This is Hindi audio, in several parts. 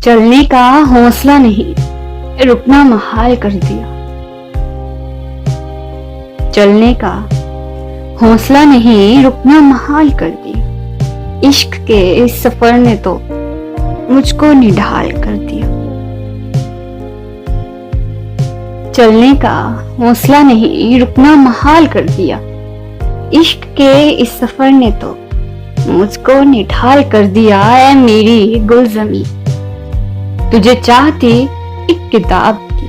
चलने का हौसला नहीं, रुकना महाल कर दिया। चलने का हौसला नहीं, रुकना महाल कर दिया। इश्क के इस सफर ने तो मुझको निढाल कर दिया। चलने का हौसला नहीं, रुकना महाल कर दिया। इश्क के इस सफर ने तो मुझको निढाल कर दिया। ऐ मेरी गुलज़मी, तुझे चाहती एक किताब की।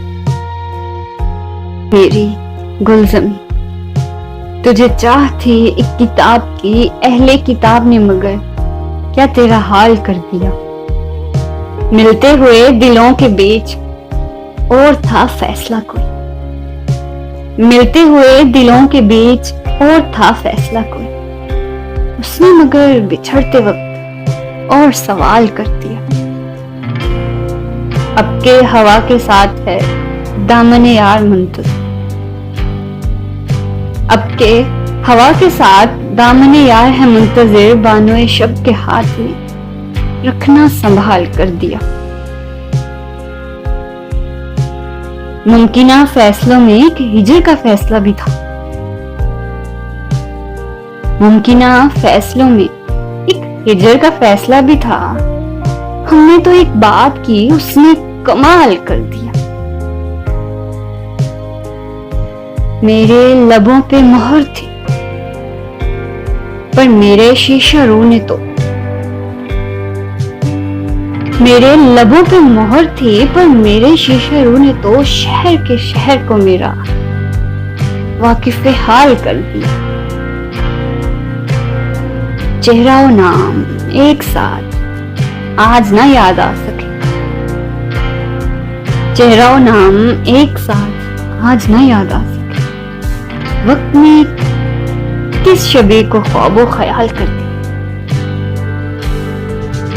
मेरी गुलज़मी, तुझे चाहती एक किताब की। अहले किताब ने मगर क्या तेरा हाल कर दिया। मिलते हुए दिलों के बीच और था फैसला कोई। मिलते हुए दिलों के बीच और था फैसला कोई। उसने मगर बिछड़ते वक्त और सवाल कर दिया। अब के हवा के साथ है दामने यार मुंतज़िर। अब के हवा के साथ दामने यार है मुंतज़िर। बानोए शब के हाथ में रखना संभाल कर दिया। मुमकिना फैसलों में एक हिजर का फैसला भी था। मुमकिना फैसलों में एक हिजर का फैसला भी था। हमने तो एक बात की, उसने कमाल कर दिया। मेरे लबों पे मोहर थी, पर मेरे शीशा रूह ने तो मेरे लबों पे मोहर थी, पर मेरे शीशा रूह ने तो शहर के शहर को मेरा वाकिफ़े हाल कर दिया। चेहरा और नाम एक साथ आज ना याद आ सके। चेहरा और नाम एक साथ आज ना याद आ सके। वक्त ने किस शबे को ख्वाबो ख्याल कर दिया।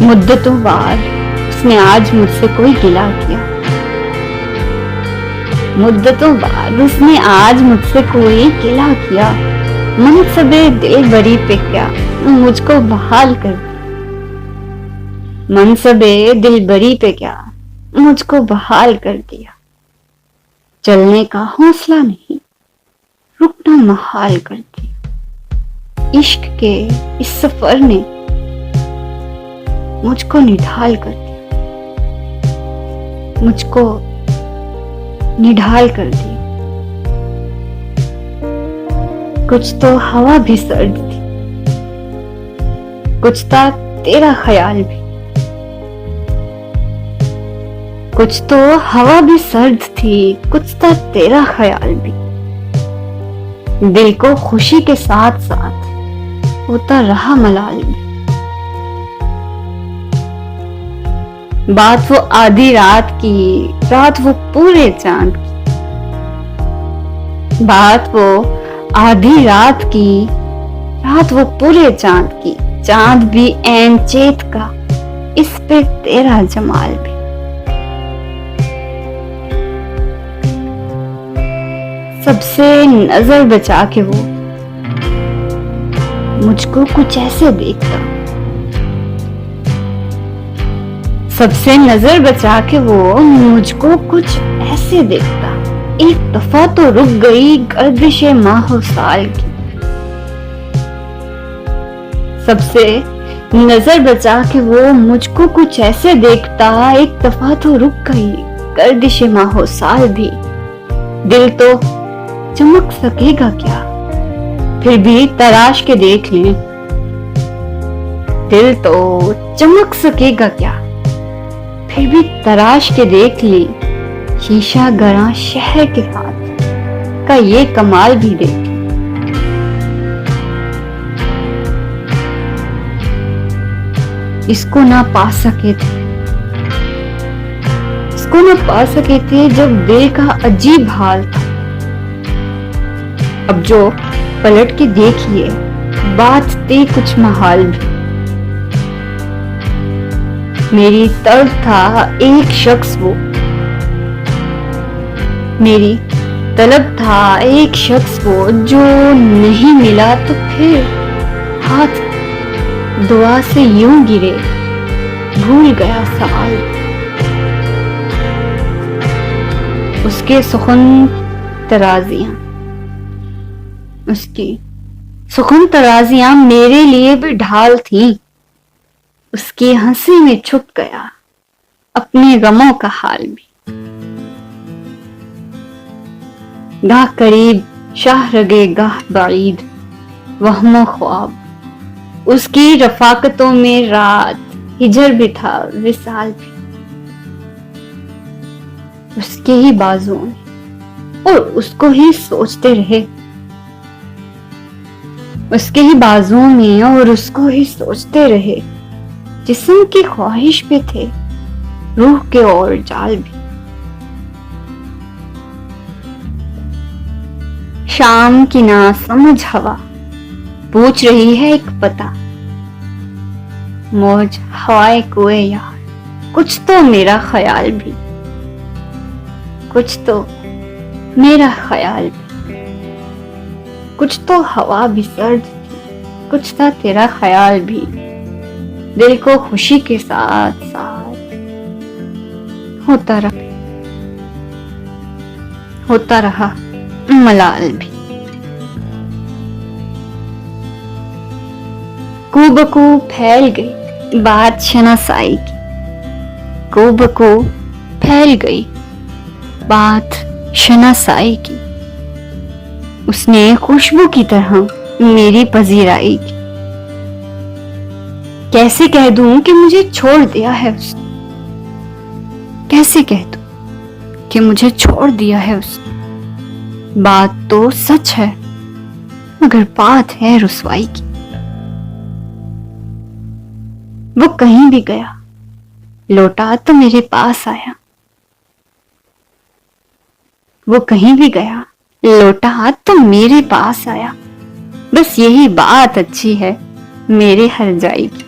मुद्दतों बाद उसने आज मुझसे कोई गिला किया। मुद्दतों बाद उसने आज मुझसे कोई गिला किया। मनसबे दिलबरी पे क्या मुझको बहाल कर दिया। मनसबे दिलबरी पे क्या मुझको बहाल कर दिया। चलने का हौसला नहीं, रुकना महाल कर दिया। इश्क के इस सफर ने मुझको निढाल कर दिया। मुझको निढाल कर दिया। कुछ तो हवा भी सर्द थी, कुछ था तेरा ख्याल भी। कुछ तो हवा भी सर्द थी, कुछ था तेरा ख्याल भी। दिल को खुशी के साथ साथ होता रहा मलाल भी। बात वो आधी रात की, रात वो पूरे चांद की। बात वो आधी रात की, रात वो पूरे चांद की। चांद भी ऐन चेत का, इस पे तेरा जमाल भी। सबसे नजर बचा के वो मुझको कुछ ऐसे देखता। सबसे नजर बचा के वो मुझको कुछ ऐसे देखता। एक दफा तो रुक गई गर्दिशे माहो साल की। सबसे नजर बचा के वो मुझको कुछ ऐसे देखता। एक दफा तो रुक गई गर्दिशे माहो साल भी। दिल तो चमक सकेगा क्या, फिर भी तराश के देख लें। दिल तो चमक सकेगा क्या, फिर भी तराश के देख लें। शीशा गरा शहर के हाथ का ये कमाल भी देख लें। इसको ना पा सके थे, इसको ना पा सके थे जब दिल का अजीब हाल था। अब जो पलट के देखिए बात थी कुछ महाल भी। मेरी तलब था एक शख्स वो, मेरी तलब था एक शख्स वो, जो नहीं मिला तो फिर हाथ दुआ से यूं गिरे, भूल गया सवाल। उसके सुखन तराजियां, उसकी सुखन तराजियां मेरे लिए भी ढाल थी। उसकी हंसी में छुप गया अपने गमों का हाल भी। गाह करीब शाह रगे गाह बाईद वहमो ख्वाब, उसकी रफाकतों में रात हिजर भी था विसाल भी। उसके ही बाजुओं में और उसको ही सोचते रहे, उसके ही बाजुओं में और उसको ही सोचते रहे। जिस्म की ख्वाहिश पे थे रूह के और जाल भी। शाम की ना समझ हवा पूछ रही है एक पता, मौज हवाए कुए यार कुछ तो मेरा ख्याल भी, कुछ तो मेरा ख्याल भी। कुछ तो हवा भी सर्द थी, कुछ था तेरा ख्याल भी। दिल को खुशी के साथ साथ होता रहा मलाल भी। कूबकू फैल गई बात शनासाई की, कूबकू फैल गई बात शनासाई की। उसने खुशबू की तरह मेरी पजीराई की। कैसे कह दूं कि मुझे छोड़ दिया है उसने, कैसे कह दूं कि मुझे छोड़ दिया है उसने। बात तो सच है मगर बात है रुसवाई की। वो कहीं भी गया लौटा तो मेरे पास आया, वो कहीं भी गया लौटा तो मेरे पास आया। बस यही बात अच्छी है मेरे हर जाई की।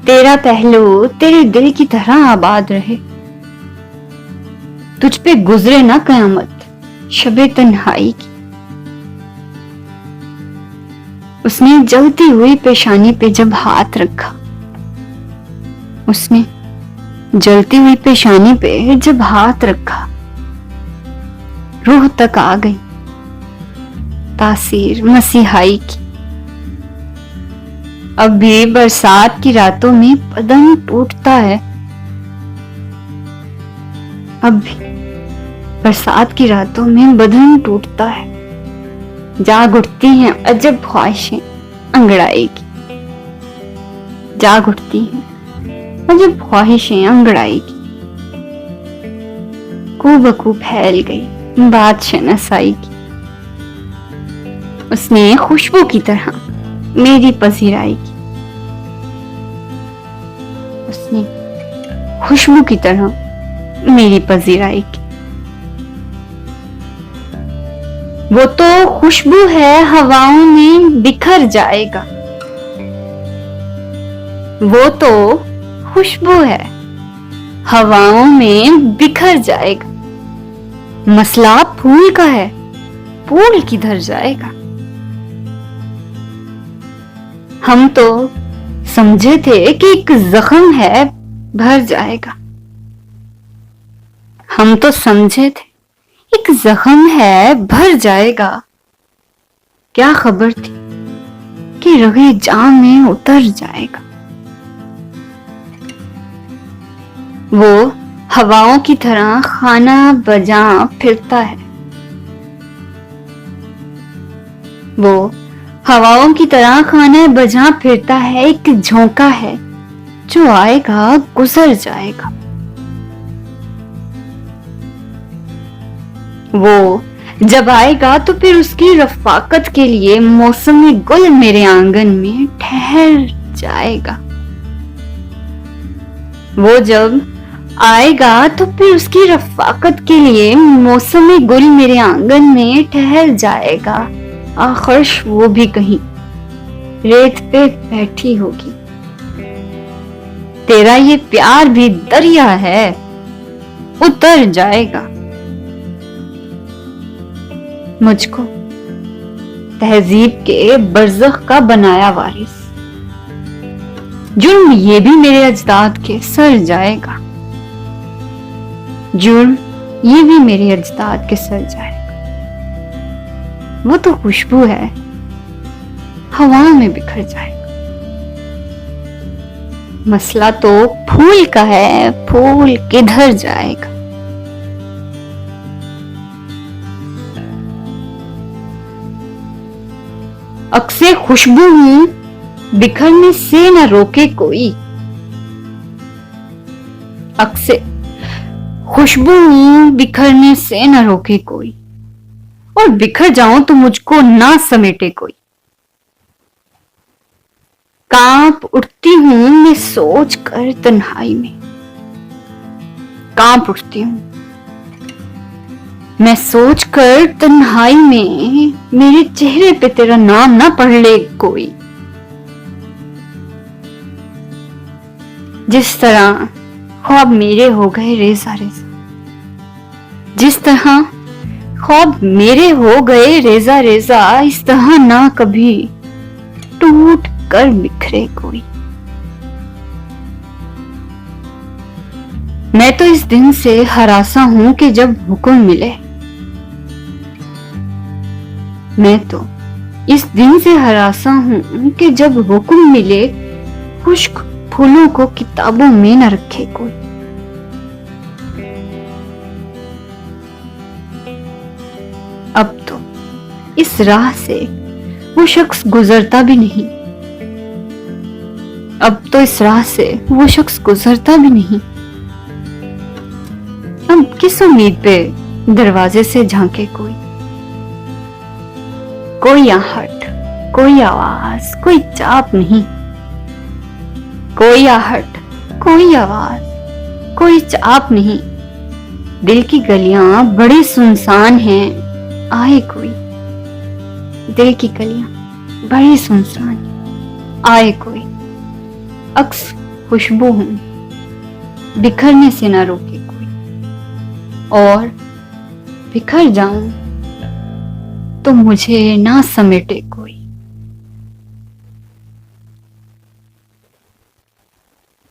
तेरा पहलू तेरे दिल की तरह आबाद रहे, तुझ पे गुजरे ना कयामत शबे तन्हाई की। उसने जलती हुई पेशानी पे जब हाथ रखा, उसने जलती हुई पेशानी पे जब हाथ रखा, रूह तक आ गई तासीर मसीहाई की। अब भी बरसात की रातों में बदन टूटता है, अब भी बरसात की रातों में बदन टूटता है। जाग उठती हैं अजब ख्वाहिशें अंगड़ाई की, जाग उठती हैं अजब ख्वाहिशें अंगड़ाई की। कूबकू फैल गई बात शनासाई की। उसने खुशबू की तरह मेरी पजीराई की, उसने खुशबू की तरह मेरी पजीराई की। वो तो खुशबू है हवाओं में बिखर जाएगा, वो तो खुशबू है हवाओं में बिखर जाएगा। मसला फूल का है फूल किधर जाएगा। हम तो समझे थे कि एक जख्म है भर जाएगा, हम तो समझे थे एक जख्म है भर जाएगा। क्या खबर थी कि रगे जाम में उतर जाएगा। वो हवाओं की तरह खाना बजा फिरता है, वो हवाओं की तरह खाना बजा फिरता है। एक झोंका है जो आएगा गुजर जाएगा। वो जब आएगा तो फिर उसकी रफाकत के लिए मौसमी गुल मेरे आंगन में ठहर जाएगा। वो जब आएगा तो फिर उसकी रफाकत के लिए मौसमी गुल मेरे आंगन में ठहर जाएगा। आखिर वो भी कहीं रेत पे बैठी होगी। तेरा ये प्यार भी दरिया है उतर जाएगा। मुझको तहजीब के बरज़ख का बनाया वारिस, जुर्म ये भी मेरे अजदाद के सर जाएगा। जुर्म ये भी मेरे अजदाद के सर जाएगा। वो तो खुशबू है, हवा में बिखर जाएगा। मसला तो फूल का है, फूल किधर जाएगा। अक्से खुशबू हूं, बिखरने से न रोके कोई। अक्से खुशबू हूं, बिखरने से न रोके कोई, और बिखर जाऊं तो मुझको ना समेटे कोई। कांप उठती हूं मैं सोच कर तन्हाई में, कांप उठती हूं मैं सोच कर तन्हाई में, मेरे चेहरे पे तेरा नाम ना पढ़ ले कोई। जिस तरह ख्वाब मेरे हो गए रेजा रेजा, जिस तरह ख्वाब मेरे हो गए रेजा रेजा, इस तरह ना कभी टूट कर बिखरे कोई। मैं तो इस दिन से हरासा हूं कि जब हुक्म मिले, मैं तो इस दिन से हरासा हूं कि जब हुक्म मिले, खुश्क फूलों को किताबों में न रखे कोई। अब तो इस राह से वो शख्स गुजरता भी नहीं, अब तो इस राह से वो शख्स गुजरता भी नहीं। अब किस उम्मीद पे दरवाजे से झांके कोई आहट, कोई आवाज, कोई चाप नहीं। कोई आहट, कोई आवाज, कोई चाप नहीं। दिल की गलियां बड़ी सुनसान हैं, आए कोई। दिल की गलियां बड़ी सुनसान, आए कोई। अक्स खुशबू हूं, बिखरने से ना रोके कोई, और बिखर जाऊं तो मुझे ना समेटे कोई।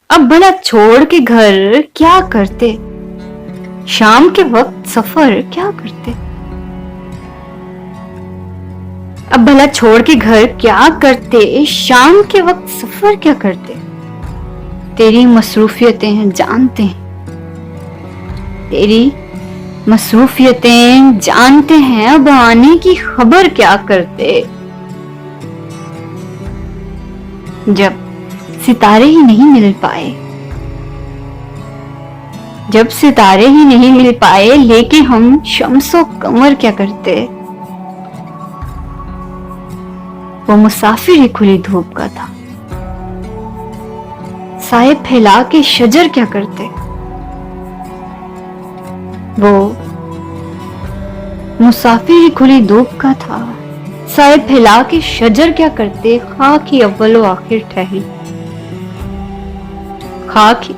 अब भला छोड़ के घर क्या करते, शाम के वक्त सफर क्या करते। अब भला छोड़ के घर क्या करते, शाम के वक्त सफर क्या करते। तेरी मसरूफियतें जानते हैं, तेरी मसरूफियतें जानते हैं, अब आने की खबर क्या करते। जब सितारे ही नहीं मिल पाए, जब सितारे ही नहीं मिल पाए, लेके हम शम्सो कमर क्या करते। वो मुसाफिर ही खुली धूप का था, साए फैला के शजर क्या करते। वो मुसाफिर ही खुली धूप का था, साए फैला के शजर क्या करते। खाक ही अव्वलो आखिर ठहरी, खाक ही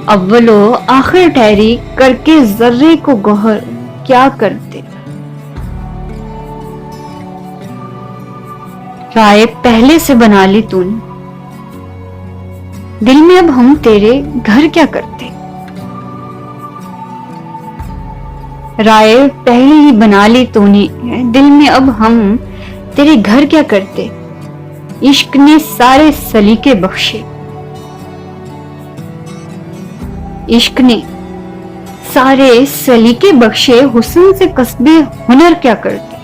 अव्वलो आखिर ठहरी, करके जर्रे को गौहर क्या करते। राय पहले से बना ली तूने, दिल में अब हम तेरे घर क्या करते। राय पहले ही बना ली तूने, दिल में अब हम तेरे घर क्या करते। इश्क ने सारे सलीके बख्शे, इश्क ने सारे सलीके बख्शे, हुस्न से कस्बे हुनर क्या करते।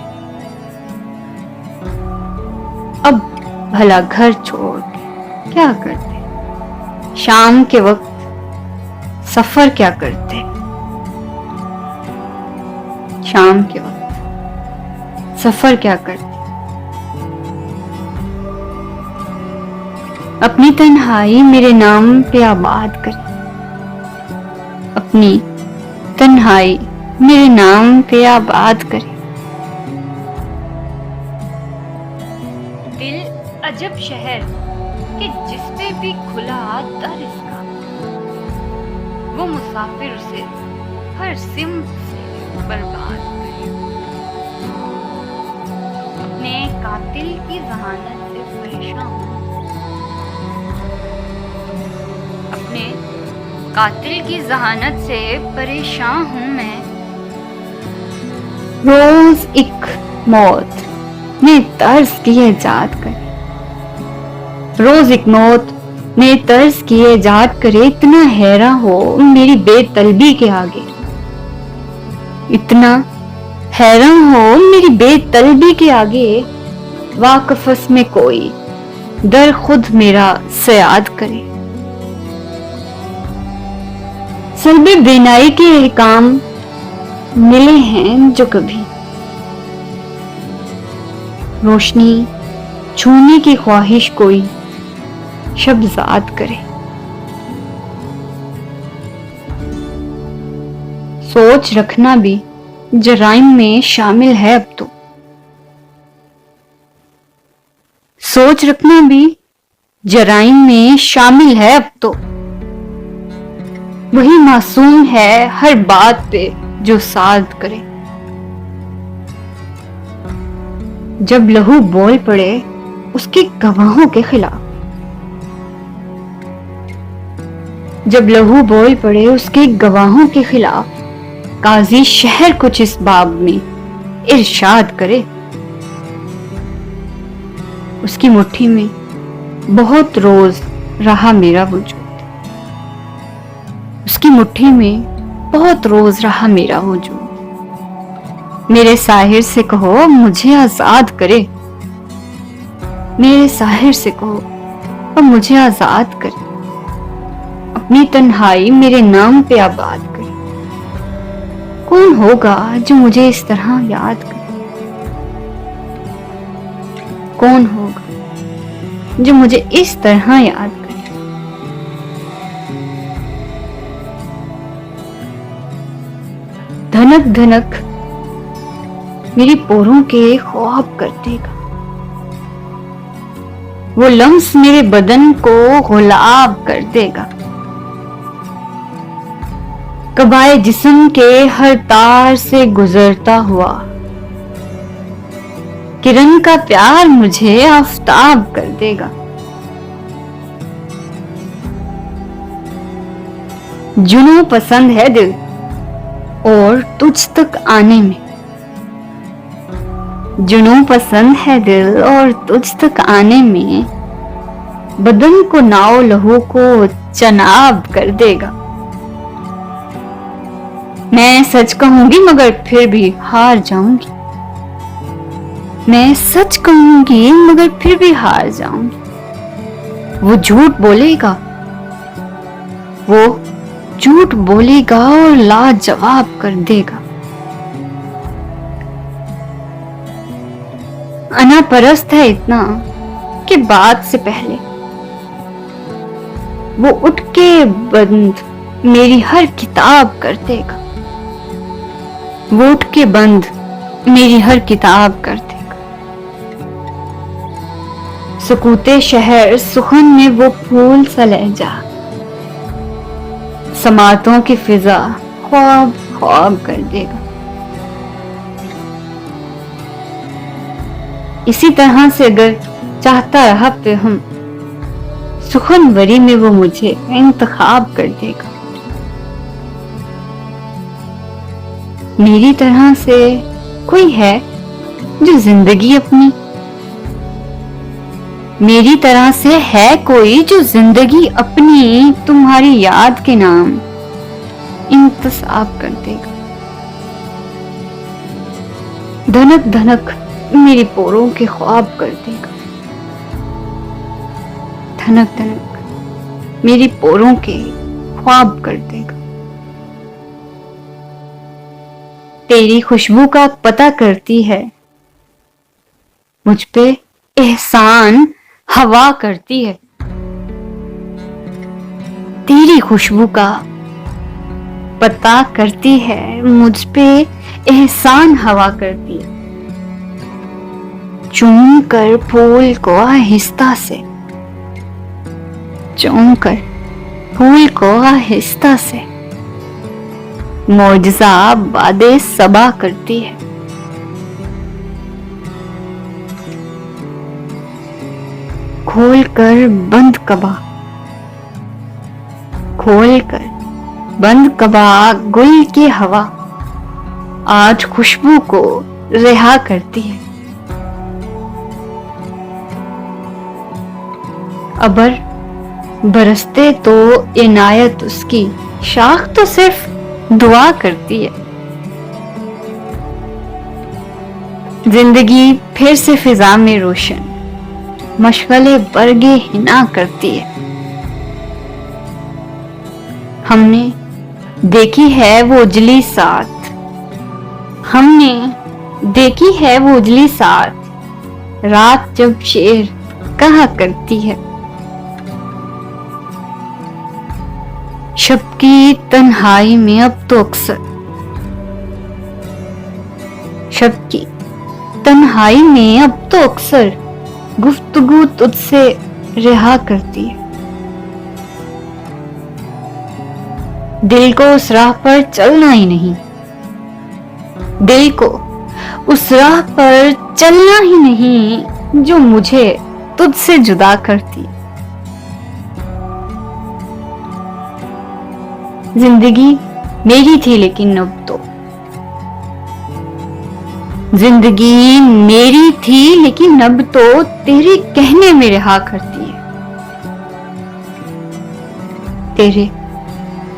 अब भला घर छोड़ क्या करते, शाम के वक्त सफर क्या करते। शाम के वक्त सफर क्या करते। अपनी तन्हाई मेरे नाम पे आबाद करे, अपनी तन्हाई मेरे नाम पे आबाद करे। दिल अजब शहर कि जिसपे भी खुला दर इसका, वो मुसाफिर उसे हर सिमत से बर्बाद करे। अपने कातिल की जहानत से परेशान, अपने कातिल की जहानत से परेशान हूं मैं। रोज एक मौत में तर्स किए जात करे, रोज एक मौत में तर्स किए जात करे। इतना हैरान हो मेरी बेतलबी के आगे, इतना हैरान हो मेरी बेतलबी के आगे। वाकफस में कोई दर खुद मेरा सयाद करे। सलबे बेनाई के अहकाम मिले हैं जो कभी रोशनी छूने की ख्वाहिश कोई शब्ज़ाद करे। सोच रखना भी जराइम में शामिल है अब तो, सोच रखना भी जराइम में शामिल है अब तो। वही मासूम है हर बात पे जो साध करे। जब लहू बोल पड़े उसके गवाहों के खिलाफ, जब लहू बोल पड़े उसके गवाहों के खिलाफ, काजी शहर कुछ इस बाब में इरशाद करे। उसकी मुट्ठी में बहुत रोज रहा मेरा वजूद, उसकी मुट्ठी में बहुत रोज रहा मेरा वजूद। मेरे साहिर से कहो मुझे आजाद करे, मेरे साहिर से कहो और मुझे आजाद करे। अपनी तन्हाई मेरे नाम पे आबाद करे। कौन होगा जो मुझे इस तरह याद करे? कौन होगा जो मुझे इस तरह याद करे? धनक धनक मेरी पोरों के ख्वाब कर देगा। वो लम्स मेरे बदन को गुलाब कर देगा। कबाए जिस्म के हर तार से गुजरता हुआ किरण का प्यार मुझे आफताब कर देगा। जुनूं पसंद है दिल और तुझ तक आने में, जुनूं पसंद है दिल और तुझ तक आने में। बदन को नाव लहू को चनाब कर देगा। मैं सच कहूंगी मगर फिर भी हार जाऊंगी, मैं सच कहूंगी मगर फिर भी हार जाऊंगी। वो झूठ बोलेगा, वो झूठ बोलेगा और लाजवाब कर देगा। अना परस्त है इतना कि बात से पहले वो उठ के बंद मेरी हर किताब कर देगा। वो उठ के बंद मेरी हर किताब कर देगा। सुकूते शहर सुखन में वो फूल सा लहजा, समातों की फिजा ख्वाब ख्वाब कर देगा। इसी तरह से अगर चाहता रहा पे हम, सुखनवरी में वो मुझे इंतखाब कर देगा। मेरी तरह से कोई है जो जिंदगी अपनी, मेरी तरह से है कोई जो जिंदगी अपनी तुम्हारी याद के नाम इंतसाब कर देगा। धनक धनक मेरी पोरों के ख्वाब कर देगा। धनक धनक मेरी पोरों के ख्वाब कर देगा। तेरी खुशबू का पता करती है, मुझ पे एहसान हवा करती है। तेरी खुशबू का पता करती है, मुझ पे एहसान हवा करती है। चूम कर फूल को आहिस्ता से, चूम कर फूल को आहिस्ता से मौजज़ा बादे सबा करती है। खोल कर बंद कबा, खोल कर बंद कबा गुल की हवा आज खुशबू को रिहा करती है। अबर बरसते तो इनायत उसकी, शाख तो सिर्फ दुआ करती है। जिंदगी फिर से फिजा में रोशन मशगले बरगे हिना करती है। हमने देखी है वो उजली साथ, हमने देखी है वो उजली साथ, रात जब शेर कहा करती है। शब की तन्हाई में अब तो अक्सर, शब की तन्हाई में अब तो अक्सर गुफ्तगू तुझसे रिहा करती है। दिल को उस राह पर चलना ही नहीं, दिल को उस राह पर चलना ही नहीं जो मुझे तुझसे जुदा करती है। जिंदगी मेरी थी लेकिन अब तो, जिंदगी मेरी थी लेकिन अब तो तेरे कहने में रहा करती है। तेरे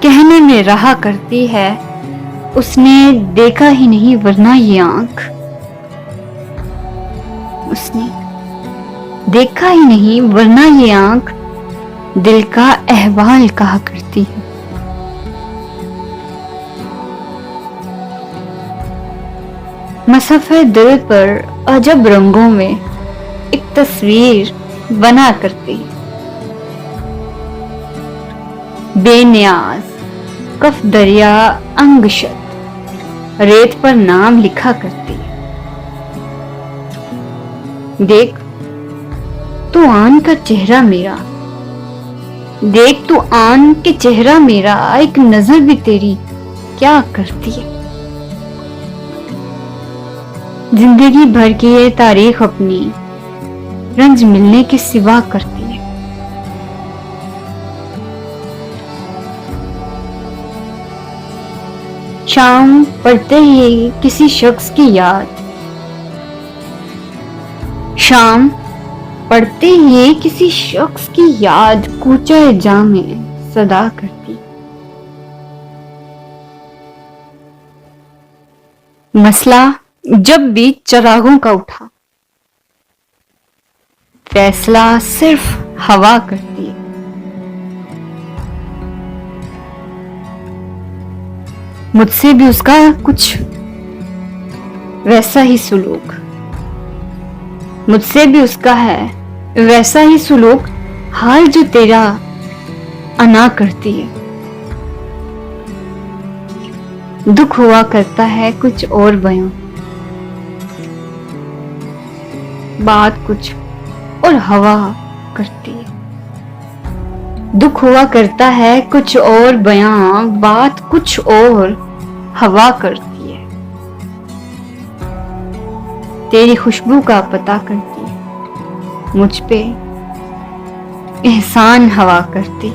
कहने में रहा करती है। उसने देखा ही नहीं वरना ये आंख, उसने देखा ही नहीं वरना ये आंख दिल का अहवाल कहा करती है। मसफ़े दिल पर अजब रंगों में एक तस्वीर बना करती, बेनियाज कफ दरिया अंगशत रेत पर नाम लिखा करती। देख तू आन का चेहरा मेरा, देख तू आन के चेहरा मेरा, एक नजर भी तेरी क्या करती है। जिंदगी भर की ये तारीख अपनी रंज मिलने के सिवा करती है। शाम पड़ते ही किसी शख्स की याद, शाम पड़ते ही किसी शख्स की याद कूचा जा में सदा करती। मसला जब भी चरागों का उठा, फैसला सिर्फ हवा करती है। मुझसे भी उसका कुछ वैसा ही सुलूक, मुझसे भी उसका है वैसा ही सुलूक, हाल जो तेरा अना करती है। दुख हुआ करता है कुछ और बयां, बात कुछ और हवा करती है। दुख हुआ करता है कुछ और बयां, बात कुछ और हवा करती है। तेरी खुशबू का पता करती है, मुझ पे एहसान हवा करती।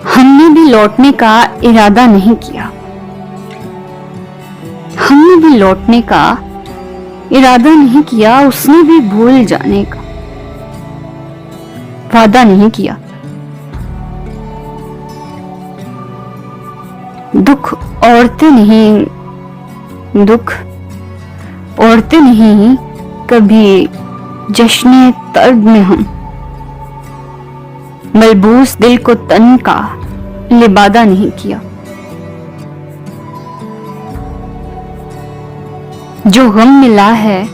हमने भी लौटने का इरादा नहीं किया, हमने भी लौटने का इरादा नहीं किया, उसने भी भूल जाने का वादा नहीं किया। दुख औरतें नहीं, दुख औरतें नहीं, कभी जश्ने तर्ब में हम मलबूस दिल को तन का लिबादा नहीं किया। जो गम मिला है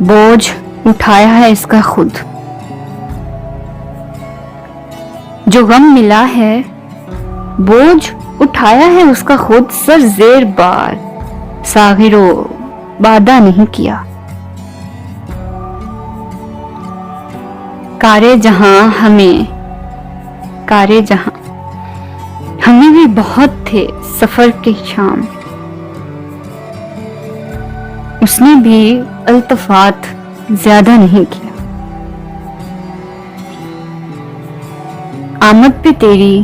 बोझ उठाया है इसका खुद, जो गम मिला है बोझ उठाया है उसका खुद, सर जेर बार सागिरो वादा नहीं किया। कारे जहां हमें, कारे जहां हमें भी बहुत थे सफर के शाम, उसने भी अल्तफात ज्यादा नहीं किया। आमद पे तेरी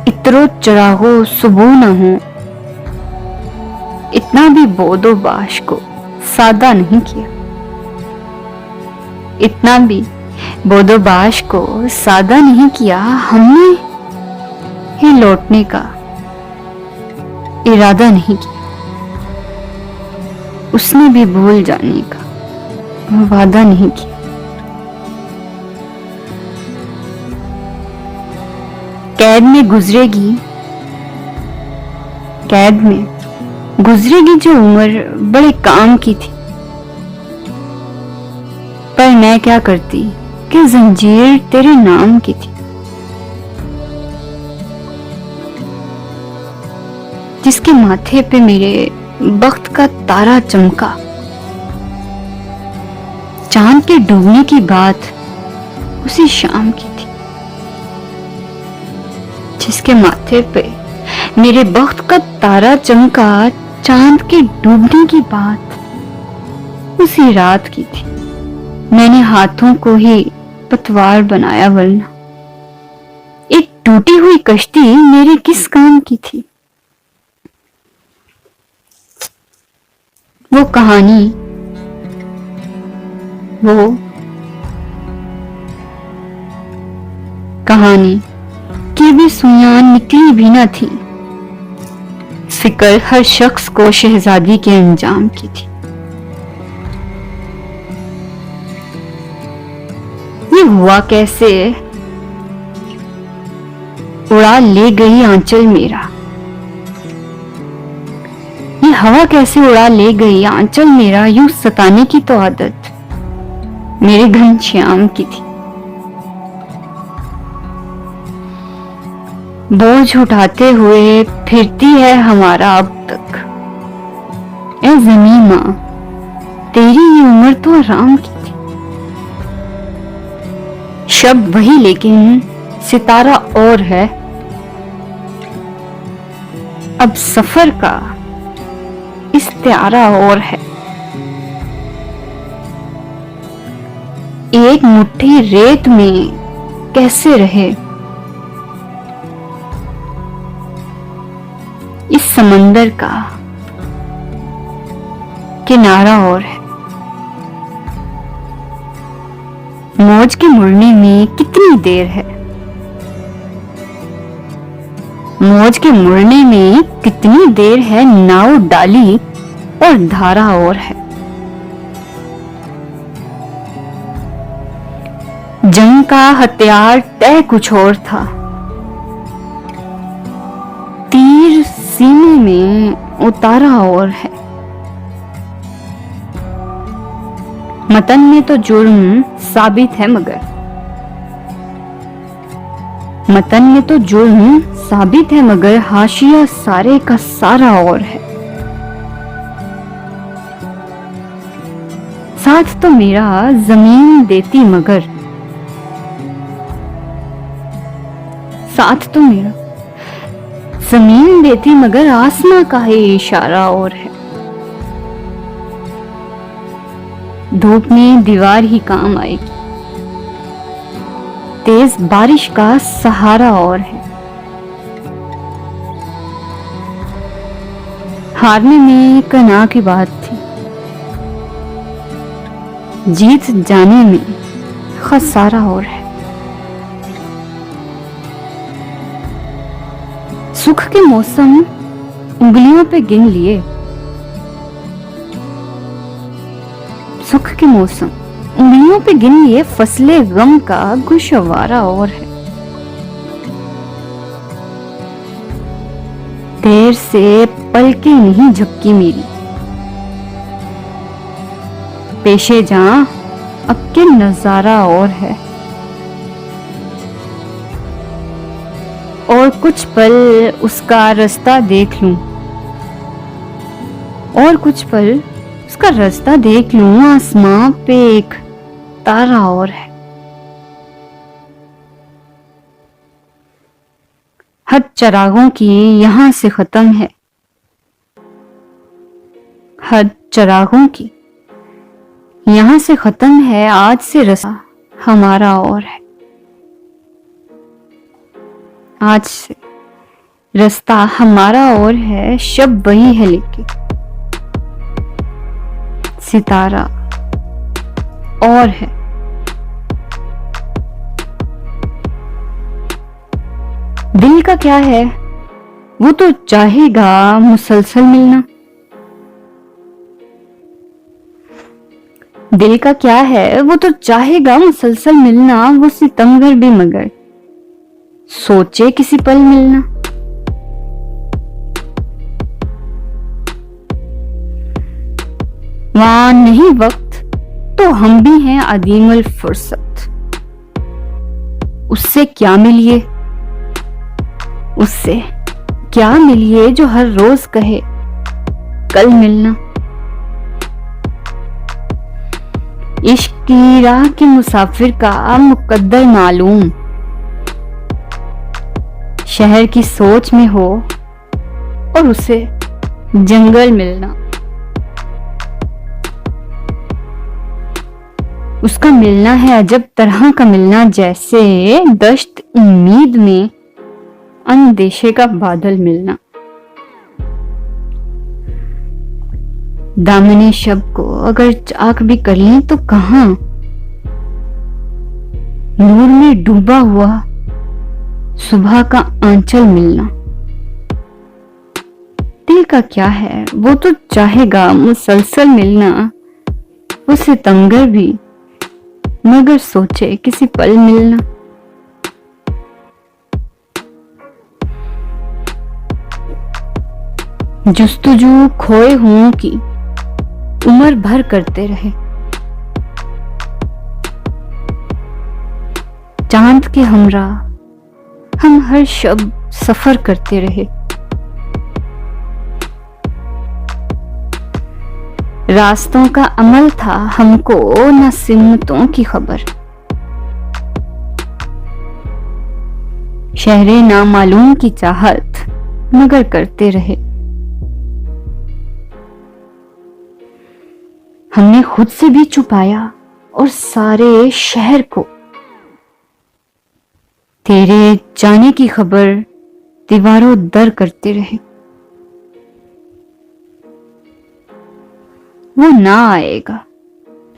इतरो चरागो सुबह न हो, इतना भी बोदो बाश को सादा नहीं किया, इतना भी बोदोबाश को सादा नहीं किया हमने, ही लौटने का इरादा नहीं किया, उसने भी भूल जाने का वादा नहीं किया। कैद में गुजरेगी जो उम्र बड़े काम की थी, पर मैं क्या करती कि जंजीर तेरे नाम की थी, जिसके माथे पे मेरे बख्त का तारा चमका। चांद के डूबने की बात उसी शाम की थी, जिसके माथे पे मेरे बख्त का तारा चमका। चांद के डूबने की बात उसी रात की थी। मैंने हाथों को ही पतवार बनाया, वरना एक टूटी हुई कश्ती मेरे किस काम की थी। वो कहानी, की भी सुयान निकली भी न थी। फिक्र हर शख्स को शहजादी के अंजाम की थी। ये हुआ कैसे उड़ा ले गई आंचल मेरा, ये हवा कैसे उड़ा ले गई आंचल मेरा। यूं सताने की तो आदत मेरे घनश्याम की थी। बोझ उठाते हुए फिरती है हमारा अब तक। ए ज़मीं मां, तेरी ये उम्र तो आराम की थी। शब्द वही लेकिन सितारा और है। अब सफर का इस्तिआरा और है। एक मुट्ठी रेत में कैसे रहे, इस समंदर का किनारा और है। मौज के मुड़ने में कितनी देर है, मौज के मुड़ने में कितनी देर है। नाव डाली और धारा और है। जंग का हथियार तय कुछ और था। तीर सीने में उतारा और है। मतन में तो जुर्म साबित है मगर, मतन में तो जुर्म साबित है मगर हाशिया सारे का सारा और है। साथ तो मेरा जमीन देती मगर, साथ तो मेरा जमीन देती मगर आसमां का है इशारा और है। धूप में दीवार ही काम आएगी, तेज बारिश का सहारा और है। हारने में कना की बात थी, जीत जाने में खसारा और है। सुख के मौसम उंगलियों पे गिन लिए, सुख के मौसम उंगलियों पे गिन लिए। फसले गम का गुशवारा और है। देर से पलके नहीं झपकी मेरी, पेशे जहां अब के नजारा और है। और कुछ पल उसका रास्ता देख लूं, और कुछ पल उसका रास्ता देख लूं। आसमां पे एक तारा और है। हद चरागों की यहां से खत्म है, हद चरागों की यहां से खत्म है। आज से रास्ता हमारा और है। आज से रास्ता हमारा और है, शब वही है, लेके सितारा और है। दिल का क्या है, वो तो चाहेगा मुसलसल मिलना। दिल का क्या है, वो तो चाहेगा मुसलसल मिलना। वो सितमगर भी मगर सोचे किसी पल मिलना। वहां नहीं वक्त तो हम भी हैं अदीमुल फुर्सत। उससे क्या मिलिए, उससे क्या मिलिए जो हर रोज कहे कल मिलना। इश्क की राह के मुसाफिर का मुकद्दर मालूम, शहर की सोच में हो और उसे जंगल मिलना। उसका मिलना है अजब तरह का मिलना, जैसे दश्त उम्मीद में अंदेशे का बादल मिलना। दामने शब को अगर चाक भी कर लें तो कहां, नूर में डूबा हुआ सुबह का आंचल मिलना। दिल का क्या है, वो तो चाहेगा मुसलसल मिलना। वो सितमगर भी मगर सोचे किसी पल मिलना। जुस्तजू खोए हुओं की उम्र भर करते रहे। चांद के हमरा हम हर शब सफर करते रहे। रास्तों का अमल था हमको न सिमतों की खबर। शहरे नामालूम की चाहत मगर करते रहे। हमने खुद से भी छुपाया और सारे शहर को तेरे जाने की खबर दीवारों दर करते रहे। वो ना आएगा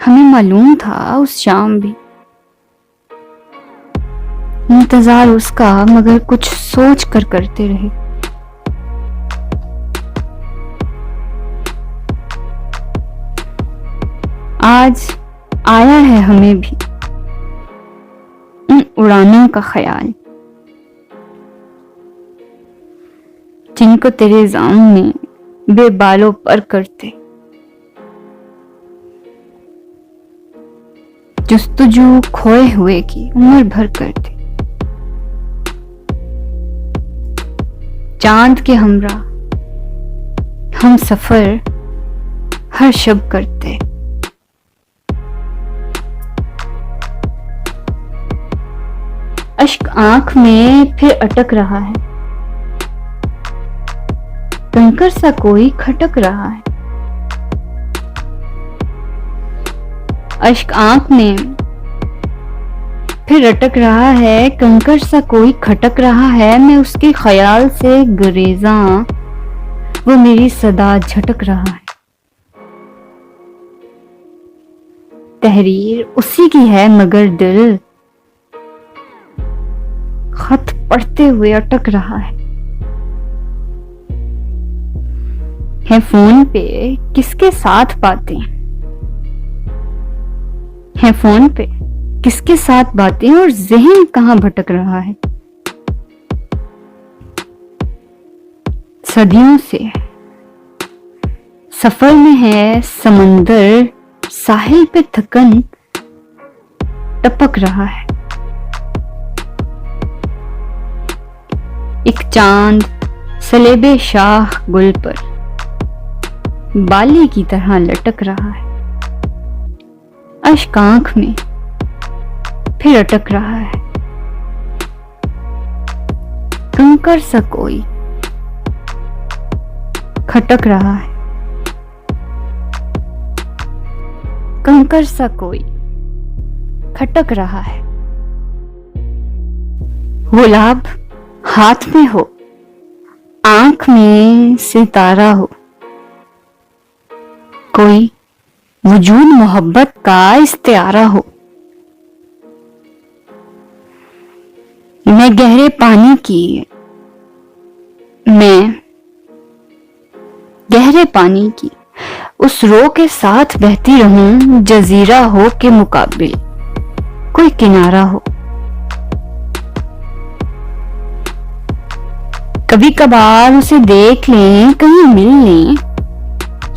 हमें मालूम था उस शाम भी। इंतजार उसका मगर कुछ सोच कर करते रहे। आज आया है हमें भी उन उड़ानों का ख्याल, जिनको तेरे जाम में बेबालों पर करते। जुस्तजू खोए हुए की उम्र भर करते। चांद के हमरा हम सफर हर शब करते। अश्क आंख में फिर अटक रहा है, कंकर सा कोई खटक रहा है। अश्क आंख में फिर अटक रहा है, कंकर सा कोई खटक रहा है। मैं उसके ख्याल से गुरेजा, वो मेरी सदा झटक रहा है। तहरीर उसी की है मगर दिल खत पढ़ते हुए अटक रहा है फोन पे किसके साथ बातें, है फोन पे किसके साथ बातें और ज़हन कहां भटक रहा है। सदियों से सफर में है समंदर, साहिल पे थकन टपक रहा है। एक चांद सलेबे शाह गुल पर बाली की तरह लटक रहा है। अश्क आंख में फिर अटक रहा है, कंकर सा कोई खटक रहा है। कंकर सा कोई खटक रहा है। गुलाब हाथ में हो, आंख में सितारा हो, कोई वजूद मोहब्बत का इस्तिआरा हो। मैं गहरे पानी की, मैं गहरे पानी की उस रो के साथ बहती रहूं, जजीरा हो के मुकाबिल कोई किनारा हो। कभी कभार उसे देख लें, कहीं मिल लें,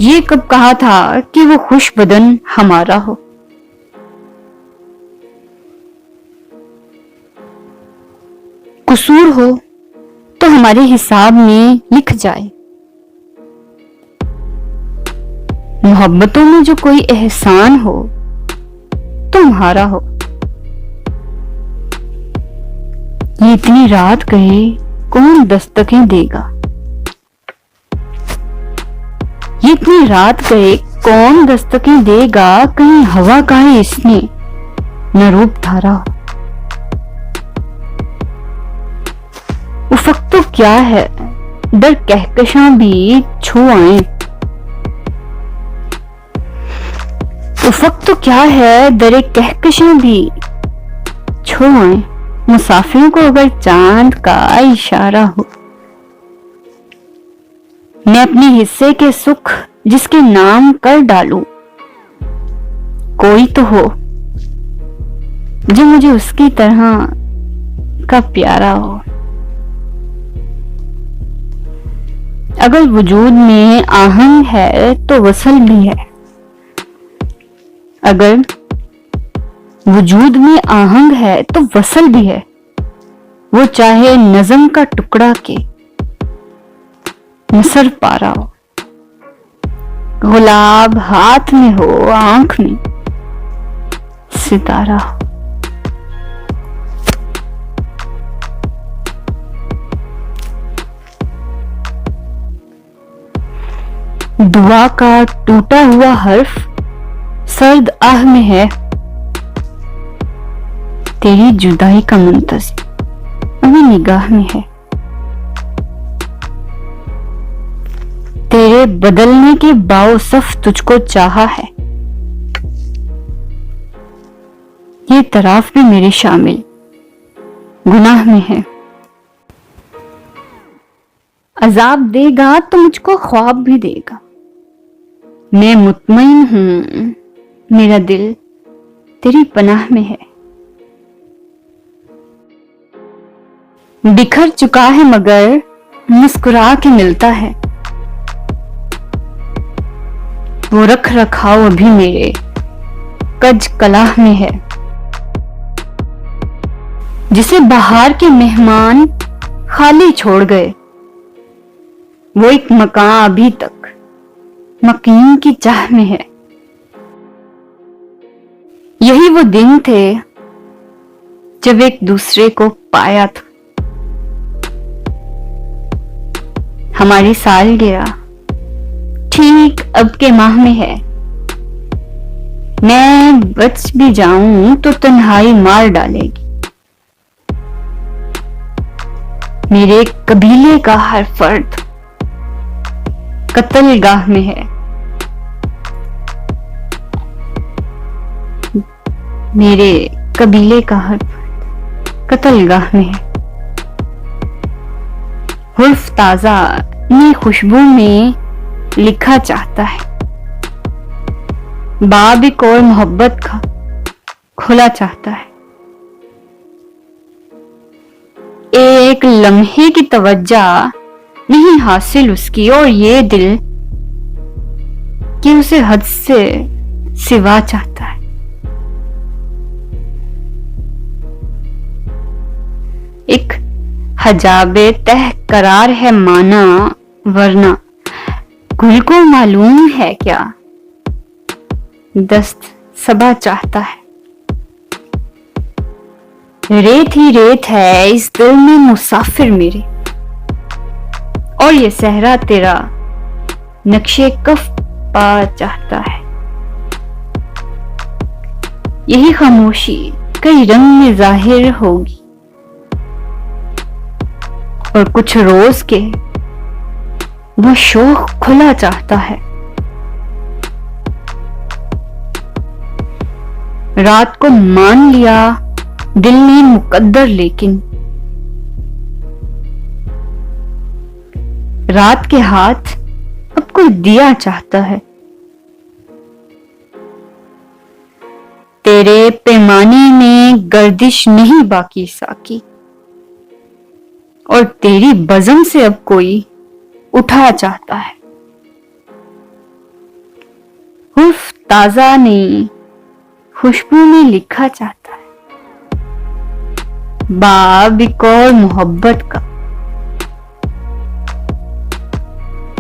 ये कब कहा था कि वो खुश बदन हमारा हो। कसूर हो तो हमारे हिसाब में लिख जाए, मोहब्बतों में जो कोई एहसान हो तुम्हारा हो। ये इतनी रात कहे कौन दस्तकें देगा, ये इतनी रात कहे कौन दस्तकें देगा, कहीं हवा का है इसने न रूप धारा हो। उफक तो क्या है डर कहकशां भी छू आए, उफक तो क्या है दरे कहकशां भी छू आए, मुसाफिरों को अगर चांद का इशारा हो। मैं अपने हिस्से के सुख जिसके नाम कर डालूं, कोई तो हो जो मुझे उसकी तरह का प्यारा हो। अगर वजूद में आहंग है तो वसल भी है, अगर वजूद में आहंग है तो वसल भी है। वो चाहे नज़म का टुकड़ा के नसर पारा हो, गुलाब हाथ में हो, आंख में सितारा हो। दुआ का टूटा हुआ हर्फ सर्द आह में है, तेरी जुदाई का मुंतज़िर अभी निगाह में है। तेरे बदलने के बाओसफ तुझको चाहा है, ये तराफ भी मेरे शामिल गुनाह में है। अजाब देगा तो मुझको ख्वाब भी देगा, मैं मुतमईन हूं मेरा दिल तेरी पनाह में है। बिखर चुका है मगर मुस्कुरा के मिलता है, वो रख रखाव अभी मेरे कज कलाह में है। जिसे बहार के मेहमान खाली छोड़ गए, वो एक मकान अभी तक मकीन की चाह में है। यही वो दिन थे जब एक दूसरे को पाया था। हमारी सालगिरह ठीक अब के माह में है, मैं बच भी जाऊं तो तन्हाई मार डालेगी। मेरे कबीले का हर फर्द कत्लगाह में है, मेरे कबीले का हर फर्द कत्लगाह में है। हुर्फ ताजा नई खुशबू में लिखा चाहता है, बाब एक और मोहब्बत का खुला चाहता है। एक लम्हे की तवज्जा नहीं हासिल उसकी, और ये दिल कि उसे हद से सिवा चाहता है। एक हजाबे तह करार है माना, वरना गुल को मालूम है क्या दस्त सबा चाहता है। रेत ही रेत है इस दिल में मुसाफिर मेरे, और ये सहरा तेरा नक्शे कफ पा चाहता है। यही खामोशी कई रंग में जाहिर होगी, और कुछ रोज के वो शौक खुला चाहता है। रात को मान लिया दिल ने मुकद्दर, लेकिन रात के हाथ अब कोई दिया चाहता है। तेरे पैमाने में गर्दिश नहीं बाकी साकी, और तेरी बज़म से अब कोई उठा चाहता है। हुर्फ ताजा नहीं खुशबू में लिखा चाहता है। बाब एक और मोहब्बत का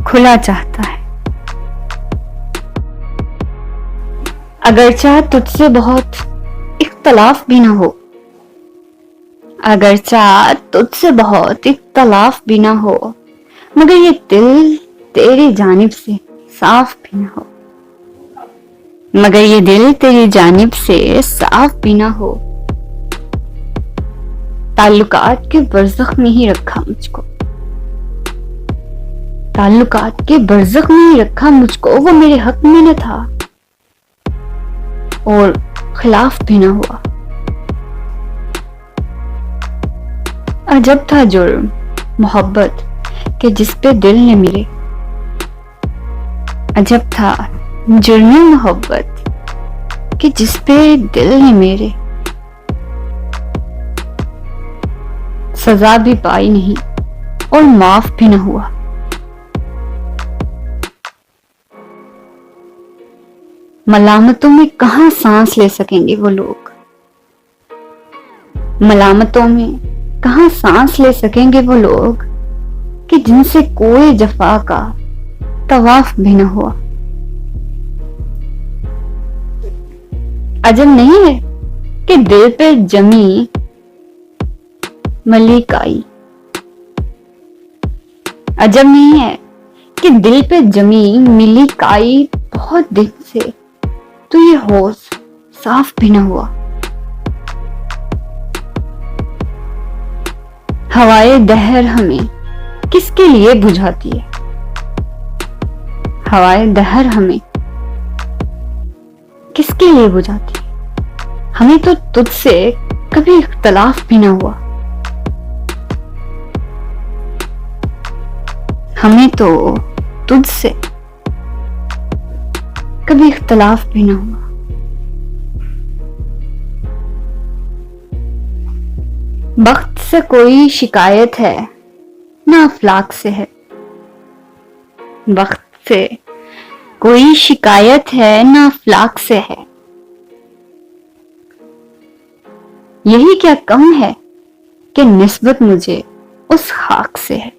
खुला चाहता है। अगरचा तुझसे बहुत इख्तलाफ भी ना हो, अगरचा तुझसे बहुत इख्तलाफ भी ना हो, मगर ये दिल तेरी जानिब से साफ भी ना हो, मगर ये दिल तेरी जानिब से साफ भी ना हो। ताल्लुकात के बरज़ख में ही रखा मुझको, ताल्लुकात के बरज़ख में ही रखा मुझको, वो मेरे हक में न था और खिलाफ भी ना हुआ। अजब था जुर्म मोहब्बत के जिस पे दिल ने मेरे, अजब था जुर्म मोहब्बत के जिस पे दिल ने मेरे। सजा भी पाई नहीं और माफ भी न हुआ। मलामतों में कहां सांस ले सकेंगे वो लोग, मलामतों में कहां सांस ले सकेंगे वो लोग कि जिनसे कोई जफा का तवाफ भी न हुआ। अजब नहीं है कि दिल पे जमी मलिकाई, अजब नहीं है कि दिल पे जमी मिलिकाई बहुत दिन से तो ये होश साफ भी न हुआ। हवाए दहर हमें किसके लिए बुझाती है, हवाए दहर हमें किसके लिए बुझाती है। हमें तो तुझसे कभी इख्तलाफ भी ना हुआ, हमें तो तुझसे कभी इख्तलाफ भी ना हुआ। वक्त से कोई शिकायत है ना अफलाक से है, वक्त से कोई शिकायत है ना अफलाक से है। यही क्या कम है कि निस्बत मुझे उस खाक से है।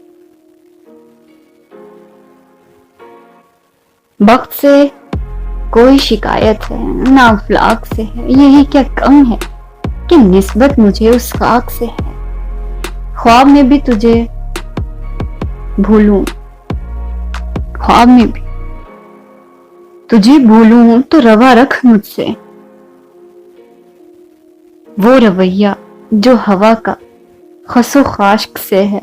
वक्त से कोई शिकायत है ना अफलाक से है, यही क्या कम है कि निस्बत मुझे उस खाक से है। ख्वाब में भी तुझे भूलूं, ख्वाब में भी तुझे भूलूं तो रवा रख मुझसे वो रवैया जो हवा का खसो खाश्क से है।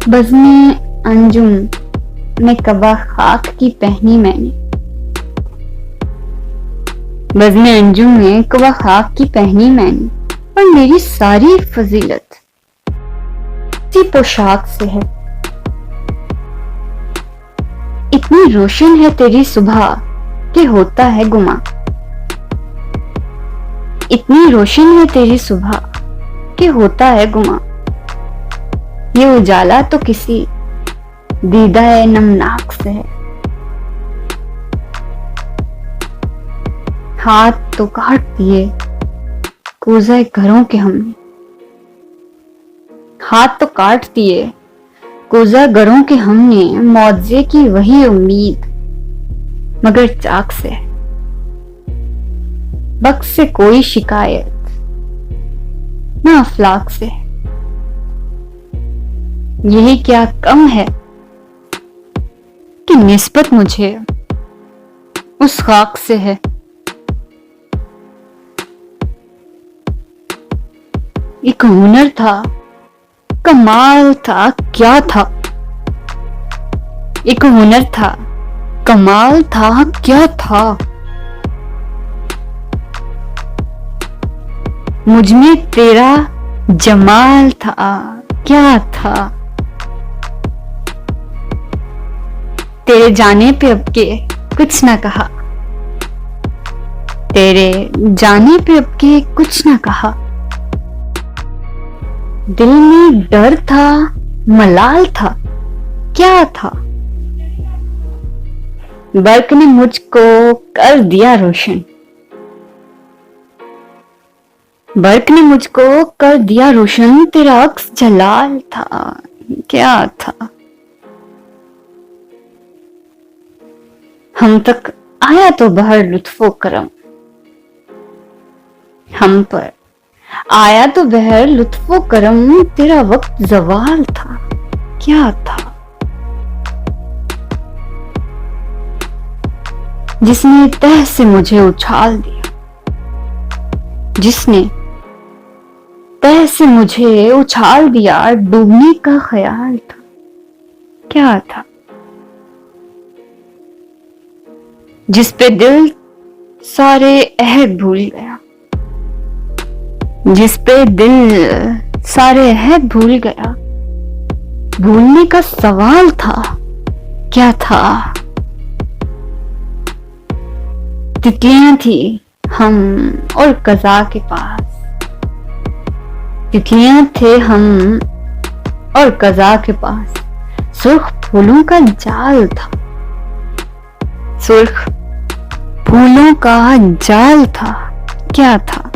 बज़्मे अंजुम में कबा खाक की पहनी मैंने, बज़्मे अंजुम में कबा खाक की पहनी मैंने, और मेरी सारी फजीलत इसी पोशाक से है। इतनी रोशन है तेरी सुबह कि होता है गुमा, इतनी रोशन है तेरी सुबह कि होता है गुमा। ये उजाला तो किसी दीदा नमनाक से है। हाथ तो काट दिए कोज़े घरों के हमने, हाथ तो काट दिए कोज़ा घरों के हमने, मौजे की वही उम्मीद मगर चाक से। वक्त से कोई शिकायत ना अफलाक से, यही क्या कम है कि निस्बत मुझे उस खाक से है। एक हुनर था, कमाल था, क्या था। एक हुनर था, कमाल था, क्या था। मुझ में तेरा जमाल था, क्या था। तेरे जाने पे अब के कुछ ना कहा, तेरे जाने पे अब के कुछ ना कहा। दिल में डर था, मलाल था, क्या था। बर्क ने मुझको कर दिया रोशन, बर्क ने मुझको कर दिया रोशन। तेरा अक्स जलाल था, क्या था। हम तक आया तो बहर लुत्फो करम, हम पर आया तो बहर लुत्फो करम। तेरा वक्त जवाल था, क्या था। जिसने तह से मुझे उछाल दिया, जिसने तह से मुझे उछाल दिया। डूबने का ख्याल था, क्या था। जिस पे दिल सारे अहद भूल गया, जिस पे दिल सारे अहद भूल गया। भूलने का सवाल था, क्या था। तितलियां थी हम और कज़ा के पास, तितलियां थे हम और कज़ा के पास। सुर्ख फूलों का जाल था, सुर्ख फूलों का जाल था, क्या था।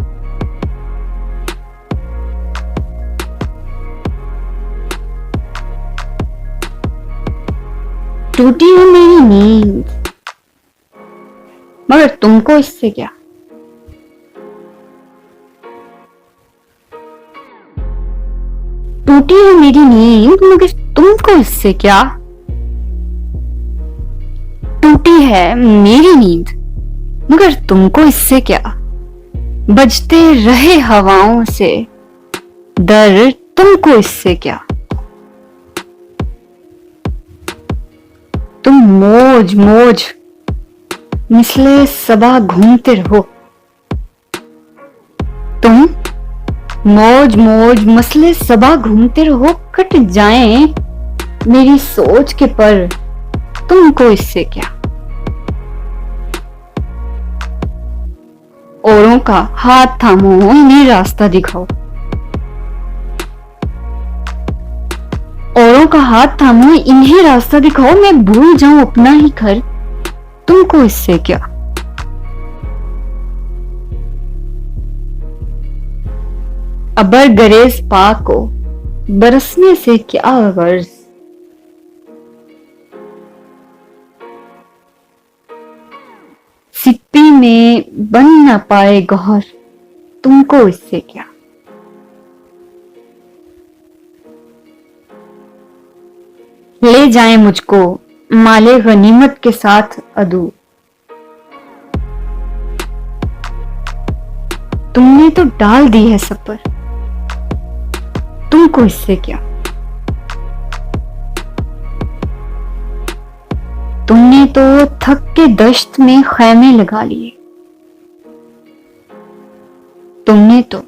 टूटी है मेरी नींद, मगर तुमको इससे क्या। टूटी है मेरी नींद, मगर तुमको इससे क्या। टूटी है मेरी नींद, मगर तुमको इससे क्या। बजते रहे हवाओं से दर, तुमको इससे क्या। तुम मौज मौज मिसले सबा घूमते रहो, तुम मौज मौज मसले सबा घूमते रहो। कट जाएं मेरी सोच के पर, तुमको इससे क्या। औरों का हाथ थामो, इन्हें रास्ता दिखाओ, औरों का हाथ थामो, इन्हें रास्ता दिखाओ। मैं भूल जाऊं अपना ही घर, तुमको इससे क्या। अबर गरेज पाक को बरसने से क्या गर्ज। सिप्पी में बन न पाए गौहर, तुमको इससे क्या। ले जाए मुझको माले गनीमत के साथ अदू, तुमने तो डाल दी है सफर, तुमको इससे क्या। तुमने तो थक के दश्त में खैमे लगा लिए, तुमने तो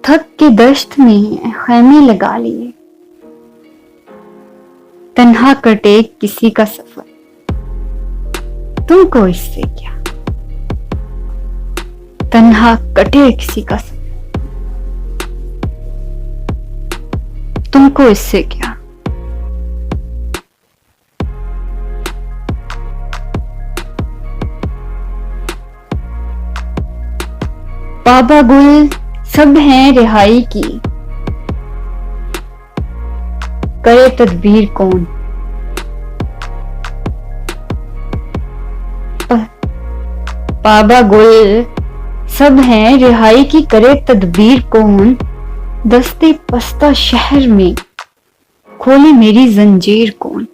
थक के दश्त में खैमे लगा लिए। तन्हा कटे किसी का सफर, तुमको इससे क्या। तन्हा कटे किसी का सफर, तुमको इससे क्या। बाबा गुल सब हैं रिहाई की, करे तदबीर कौन। बाबा गुल सब हैं रिहाई की, करे तदबीर कौन। दस्ते पस्ता शहर में खोले मेरी जंजीर कौन।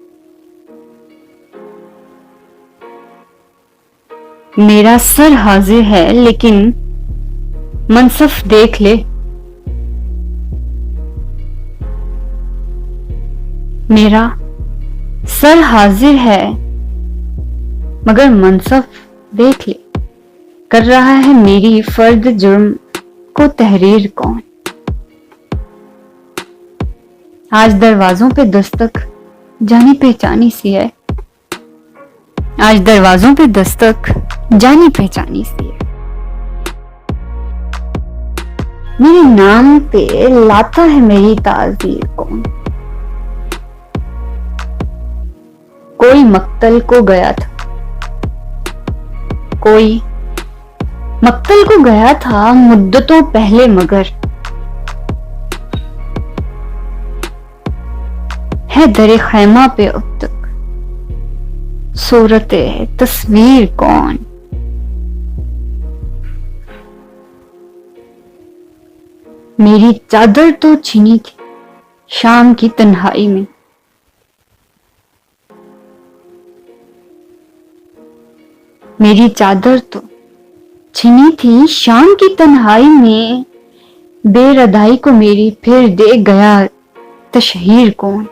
मेरा सर हाजिर है लेकिन मनसफ देख ले, मेरा सर हाजिर है, मगर मनसब देख ले, कर रहा है मेरी फर्द जुर्म को तहरीर कौन। आज दरवाजों पे दस्तक जानी पहचानी सी है, आज दरवाजों पे दस्तक जानी पहचानी सी है। मेरे नाम पे लाता है मेरी ताज़ीर कौन। कोई मक्तल को गया था, कोई मक्तल को गया था मुद्दतों पहले, मगर है दरे खैमा पे अब तक सूरत तस्वीर कौन। मेरी चादर तो छिनी थी शाम की तन्हाई में, मेरी चादर तो छिनी थी शाम की तन्हाई में, बेरदाई को मेरी फिर दे गया तशहीर कौन।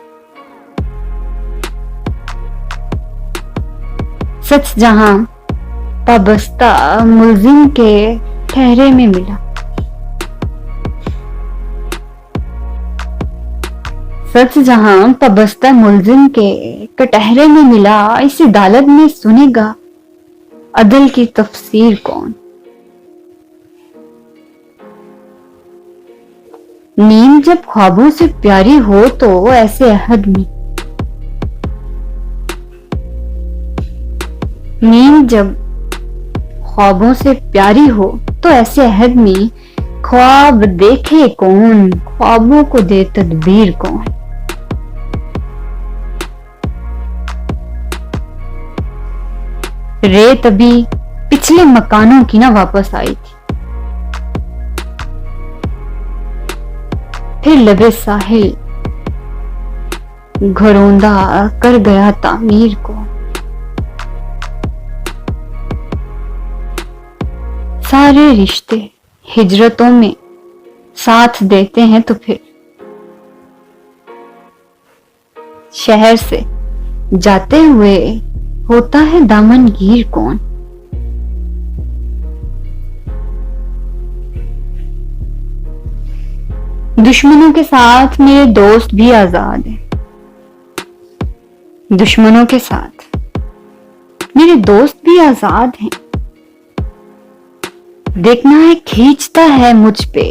सच जहां पाबस्ता मुल्जिम के ठहरे में मिला, सच जहां पाबस्ता मुल्जिम के कटहरे में मिला, इस अदालत में सुनेगा अदल की तफसीर कौन। नींद जब ख्वाबों से प्यारी हो तो ऐसे अहद में, नींद जब ख्वाबों से प्यारी हो तो ऐसे अहद में, ख्वाब देखे कौन, ख्वाबों को दे तदबीर कौन। रेत अभी पिछले मकानों की ना वापस आई थी, फिर लबे साहिल घरौंदा कर गया तामीर को। सारे रिश्ते हिजरतों में साथ देते हैं तो फिर शहर से जाते हुए होता है दामनगीर कौन। दुश्मनों के साथ मेरे दोस्त भी आजाद हैं, दुश्मनों के साथ मेरे दोस्त भी आजाद हैं। देखना है खींचता है मुझ पे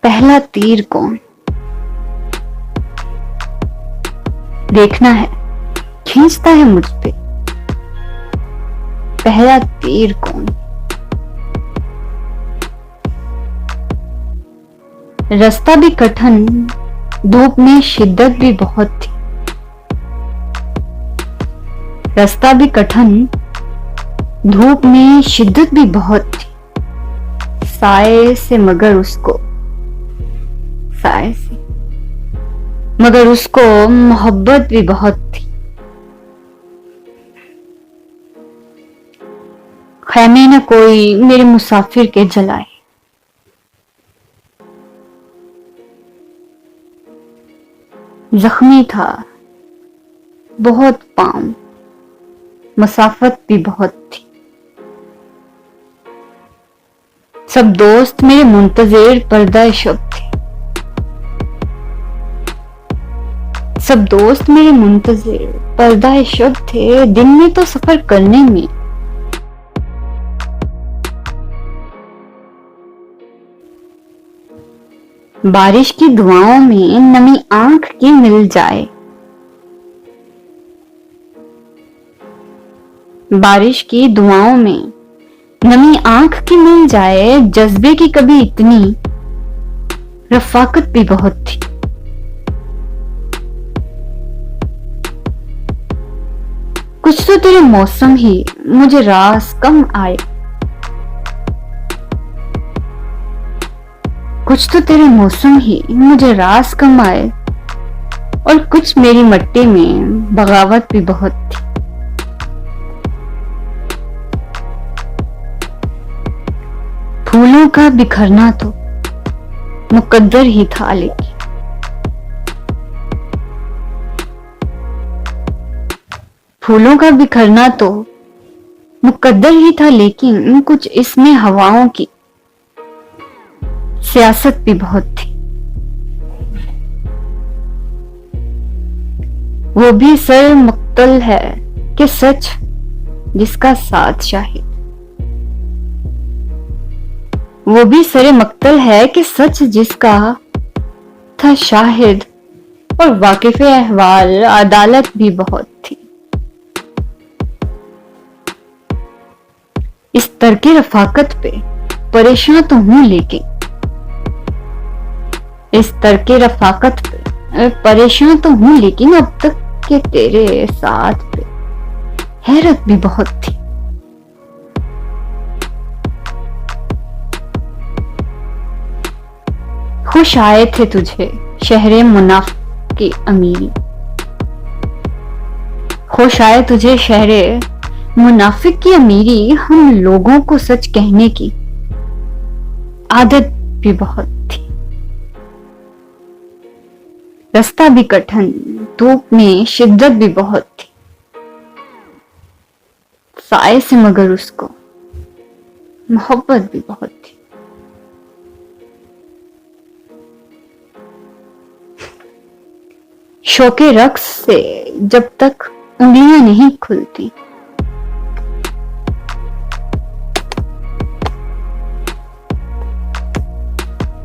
पहला तीर कौन। देखना है खींचता है मुझ पे पहला तीर कौन। रास्ता भी कठिन, धूप में शिद्दत भी बहुत थी, रास्ता भी कठिन, धूप में शिद्दत भी बहुत थी। साए से मगर उसको, साए से मगर उसको मोहब्बत भी बहुत थी। खैमे न कोई मेरे मुसाफिर के जलाए, जख्मी था बहुत पांव, मसाफत भी बहुत थी। सब दोस्त मेरे मुंतजिर पर्दा शब थे, सब दोस्त मेरे मुंतजिर पर्दा शब थे। दिन में तो सफर करने में बारिश की दुआओं में नमी आंख की मिल जाए, बारिश की दुआओं में नमी आंख की मिल जाए। जज्बे की कभी इतनी रफाकत भी बहुत थी। कुछ तो तेरे मौसम ही मुझे रास कम आए, कुछ तो तेरे मौसम ही मुझे रास कम आए, और कुछ मेरी मट्टी में बगावत भी बहुत थी। फूलों का बिखरना तो मुकद्दर ही था, लेकिन फूलों का बिखरना तो मुकद्दर ही था, लेकिन कुछ इसमें हवाओं की सियासत भी बहुत थी। वो भी सर मुक्तल है कि सच जिसका साथ शाहिद, वो भी सरे मक्तल है कि सच जिसका था शाहिद, और वाकिफ अहवाल अदालत भी बहुत थी। इस तरके रफाकत पे परेशान तो हूं, लेकिन इस तरके रफाकत पे परेशान तो हूं, लेकिन अब तक के तेरे साथ पे हैरत भी बहुत थी। खुश आए थे तुझे शहरे मुनाफिक की अमीरी, खुश आए तुझे शहरे मुनाफिक की अमीरी। हम लोगों को सच कहने की आदत भी बहुत थी। रास्ता भी कठिन, धूप में शिद्दत भी बहुत थी। साए से मगर उसको मोहब्बत भी बहुत थी। शौके रक्स से जब तक उंगलियां नहीं खुलती,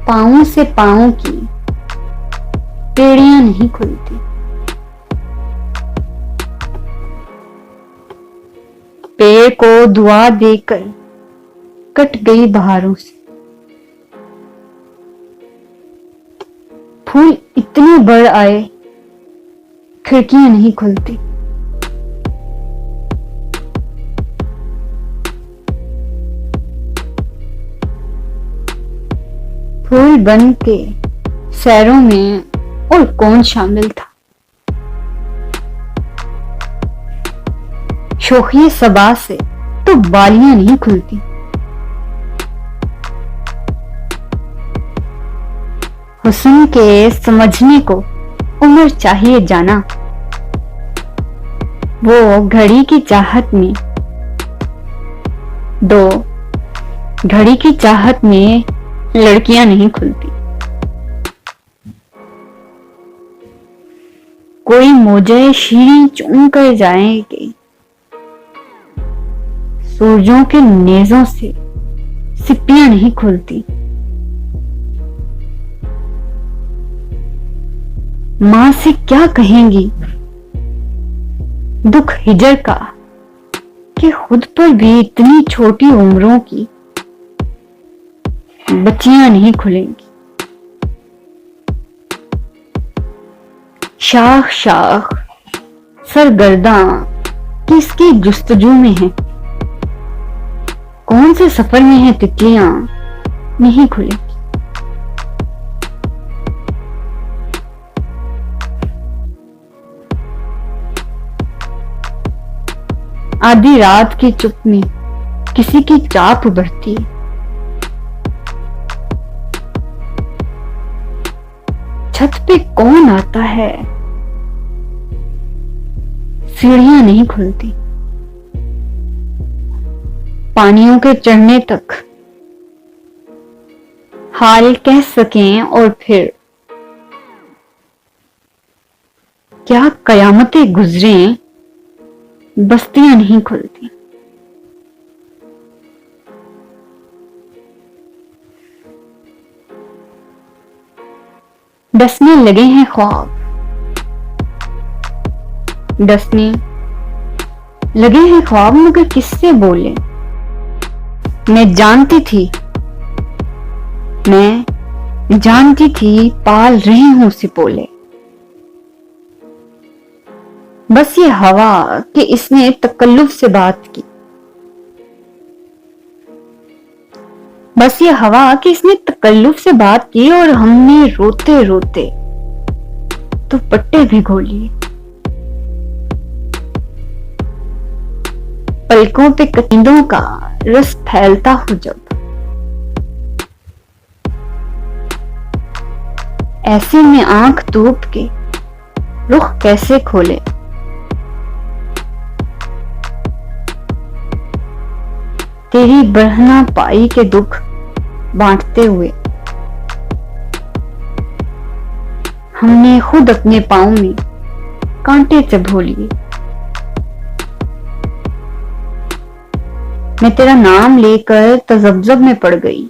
पांवों से पांवों की पेड़ियां नहीं खुलती। पेड़ को दुआ देकर कट गई बहारों से। फूल इतने बढ़ आए खिड़कियां नहीं खुलती। फूल बन के सैरों में और कौन शामिल था। शोखी सबा से तो बालियां नहीं खुलती। हुस्न के समझने को उम्र चाहिए जाना। वो घड़ी की चाहत में, दो घड़ी की चाहत में लड़कियां नहीं खुलती। कोई मोजे शीरी चूम कर जाएंगे, सूरजों के नेजों से सिप्पियां नहीं खुलती। मां से क्या कहेंगी दुख हिजर का, कि खुद पर भी इतनी छोटी उम्रों की बच्चियां नहीं खुलेंगी। शाख शाख सरगर्दा किसकी जुस्तजू में है, कौन से सफर में है तितलियां नहीं खुलेंगी। आधी रात की चुप में किसी की चाप उभरती है। छत पे कौन आता है, सीढ़ियां नहीं खुलती। पानियों के चढ़ने तक हाल कह सकें, और फिर क्या कयामतें गुजरें, बस्तियां नहीं खुलती। डसने लगे हैं ख्वाब, डसने लगे हैं ख्वाब, मगर किससे बोले। मैं जानती थी पाल रही हूं सिपोले। बस ये हवा कि इसने तकल्लुफ से बात की, बस ये हवा कि इसने तकल्लुफ से बात की, और हमने रोते रोते तो पट्टे भिगो लिए। पलकों पे कतीदों का रस फैलता हो जब, ऐसे में आंख तूप के रुख कैसे खोले। तेरी बढ़ना पाई के दुख बांटते हुए हमने खुद अपने पाँव में कांटे चबो लिए। मैं तेरा नाम लेकर तजब्जब में पड़ गई।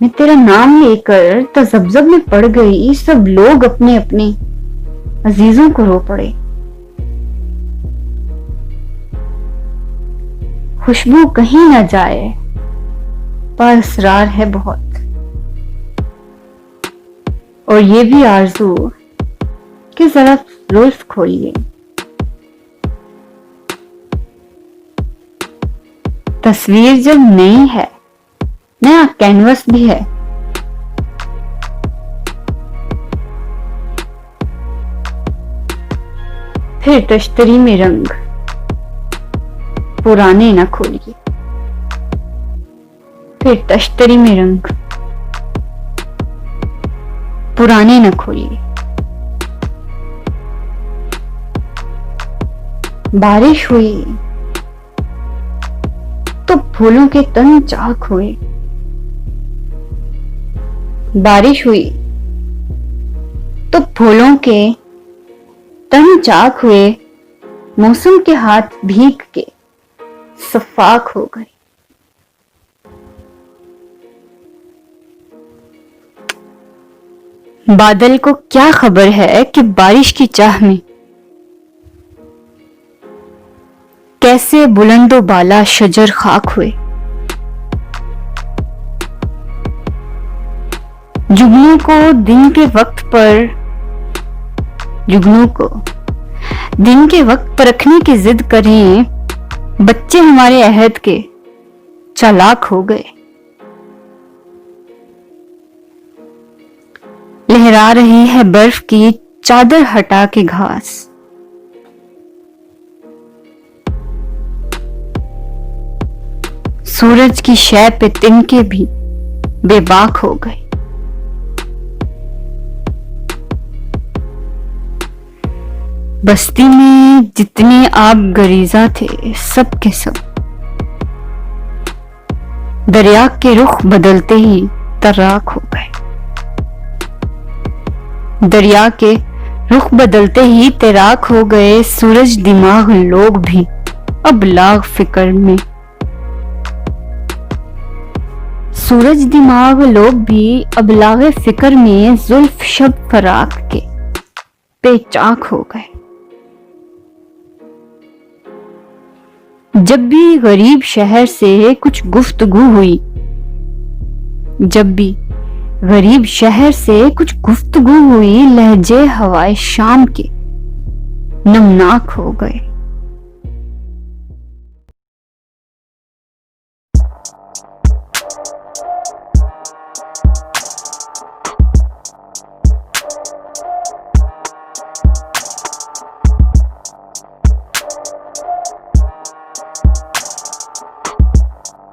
मैं तेरा नाम लेकर तजब्जब में पड़ गई। सब लोग अपने अपने अजीजों को रो पड़े। खुशबू कहीं ना जाए पर असरार है बहुत, और ये भी आरज़ू कि जरा जुल्फ खोलिए। तस्वीर जब नई है, नया कैनवस भी है, फिर तश्तरी में रंग पुराने न खोलिए। फिर तश्तरी में रंग पुराने न खोलिए। बारिश हुई तो फूलों के तन चाक हुए। बारिश हुई तो फूलों के तन चाक हुए। मौसम के हाथ भीग के सफाक हो गए। बादल को क्या खबर है कि बारिश की चाह में कैसे बुलंदो बाला शजर खाक हुए। जुगनू को दिन के वक्त पर रखने की जिद करें। बच्चे हमारे अहद के चालाक हो गए। लहरा रही है बर्फ की चादर हटा के घास। सूरज की शय पे तिनके भी बेबाक हो गए। बस्ती में जितने आब गरीजा थे सब के सब दरिया के रुख बदलते ही तर्राक हो गए। दरिया के रुख बदलते ही तैराक हो गए। सूरज दिमाग लोग भी अब लाग फिक्र में। सूरज दिमाग लोग भी अब लागे फिक्र में जुल्फ शब फराक के पेचाक हो गए। जब भी गरीब शहर से कुछ गुफ्तगू हुई, जब भी गरीब शहर से कुछ गुफ्तगू हुई, लहजे हवाए शाम के नमनाक हो गए।